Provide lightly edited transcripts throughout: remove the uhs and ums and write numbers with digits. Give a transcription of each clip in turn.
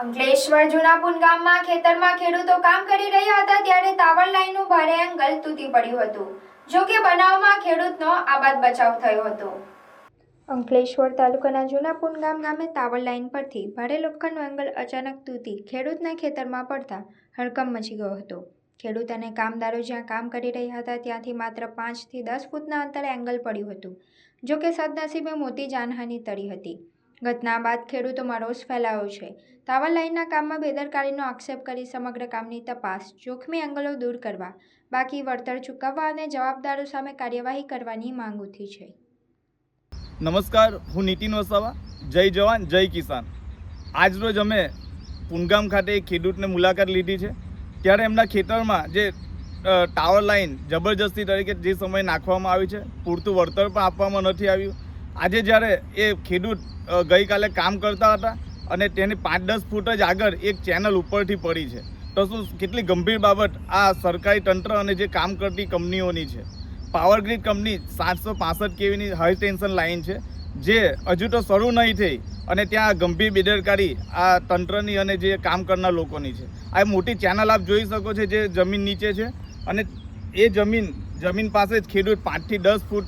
અંકલેશ્વર જૂનાપુન ગામમાં ખેતરમાં ખેડૂતો કામ કરી રહ્યા હતા ત્યારે ટાવર લાઈનનું ભારે એંગલ તૂટી પડ્યું હતું. જો કે બનાવમાં ખેડૂતનો આબાદ બચાવ થયો હતો. અંકલેશ્વર તાલુકાના જૂનાપુન ગામે ટાવર લાઈન પરથી ભારે લોખંડનો એંગલ અચાનક તૂટી ખેડૂતના ખેતરમાં પડતા હડકંપ મચી ગયો હતો. ખેડૂત અને કામદારો જ્યાં કામ કરી રહ્યા હતા ત્યાંથી માત્ર 5 થી 10 ફૂટના અંતરે એંગલ પડ્યું હતું. જો કે સદનસીબે મોટી જાનહાનિ ટળી હતી. ઘટના બાદ ખેડૂતોમાં રોષ ફેલાયો છે. ટાવર લાઇનના કામમાં બેદરકારીનો આક્ષેપ કરી સમગ્ર કામની તપાસ, જોખમી એંગલો દૂર કરવા, બાકી વળતર ચૂકવવા અને જવાબદારો સામે કાર્યવાહી કરવાની માંગ ઉઠી છે. નમસ્કાર, હું નીતિન વસાવા. જય જવાન જય કિસાન. આજરોજ અમે પુનગામ ખાતે એક ખેડૂતને મુલાકાત લીધી છે. ત્યારે એમના ખેતરમાં જે ટાવર લાઇન જબરજસ્તી તરીકે જે સમય નાખવામાં આવી છે, પૂરતું વળતર પણ આપવામાં નથી આવ્યું. આજે જ્યારે એ ખેડૂત ગઈકાલે કામ કરતા હતા અને તેની 5-10 ફૂટ જ આગળ એક ચેનલ ઉપરથી પડી છે, તો શું કેટલી ગંભીર બાબત આ સરકારી તંત્ર અને જે કામ કરતી કંપનીઓની છે. પાવર ગ્રીડ કંપની 765 kVની હાઈ ટેન્શન લાઇન છે, જે હજુ તો શરૂ નહીં થઈ અને ત્યાં ગંભીર બેદરકારી આ તંત્રની અને જે કામ કરનાર લોકોની છે. આ મોટી ચેનલ આપ જોઈ શકો છો જે જમીન નીચે છે અને એ જમીન પાસે જ ખેડૂત 5 થી 10 ફૂટ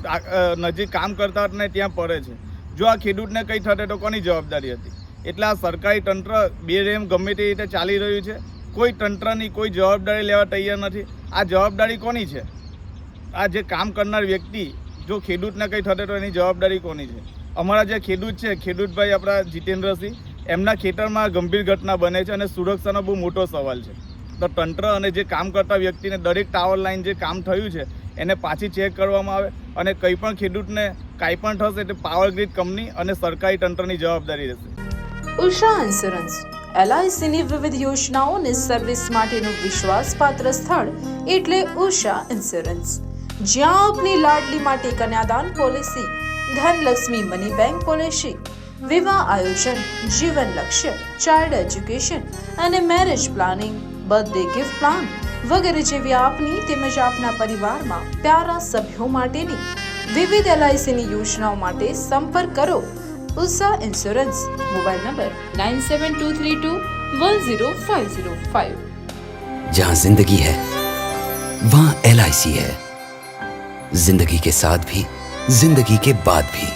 નજીક કામ કરતા હતા ને ત્યાં પડે છે. જો આ ખેડૂતને કંઈ થશે તો કોની જવાબદારી હતી? એટલે આ સરકારી તંત્ર બેરહેમ ગમે તે રીતે ચાલી રહ્યું છે. કોઈ તંત્રની કોઈ જવાબદારી લેવા તૈયાર નથી. આ જવાબદારી કોની છે? આ જે કામ કરનાર વ્યક્તિ, જો ખેડૂતને કંઈ થશે તો એની જવાબદારી કોની છે? અમારા જે ખેડૂત છે, ખેડૂતભાઈ આપણા જીતેન્દ્રસિંહ, એમના ખેતરમાં ગંભીર ઘટના બને છે અને સુરક્ષાનો બહુ મોટો સવાલ છે. તો તંત્ર અને જે કામ કરતા વ્યક્તિને દરેક ટાવર લાઇન જે કામ થયું છે એને પાછી ચેક કરવામાં આવે અને કંઈ પણ ખેડૂતને કાંઈ પણ થશે તો પાવર ગ્રીડ કંપની અને સરકારી તંત્રની જવાબદારી રહેશે. ઉષા ઇન્સ્યોરન્સ LICની વિવિધ યોજનાઓની સર્વિસ માટેનું વિશ્વાસપાત્ર સ્થળ એટલે ઉષા ઇન્સ્યોરન્સ, જ્યાં આપની લાડલી માટે Kanyadan policy, Dhanlakshmi money bank policy, વિવાહ આયોજન, જીવન લક્ષ્ય, ચાઇલ્ડ એજ્યુકેશન અને marriage planning, birthday gift plan વગેરે જેવી આપની તેમજ આપના પરિવારમાં પ્યારા સભ્યો માટેની વિવિધ LICની યોજનાઓ માટે સંપર્ક કરો ઉષા ઇન્સ્યોરન્સ. Mobile number 9723210505. जहां जिंदगी है वहां LIC है. जिंदगी के साथ भी, जिंदगी के बाद भी.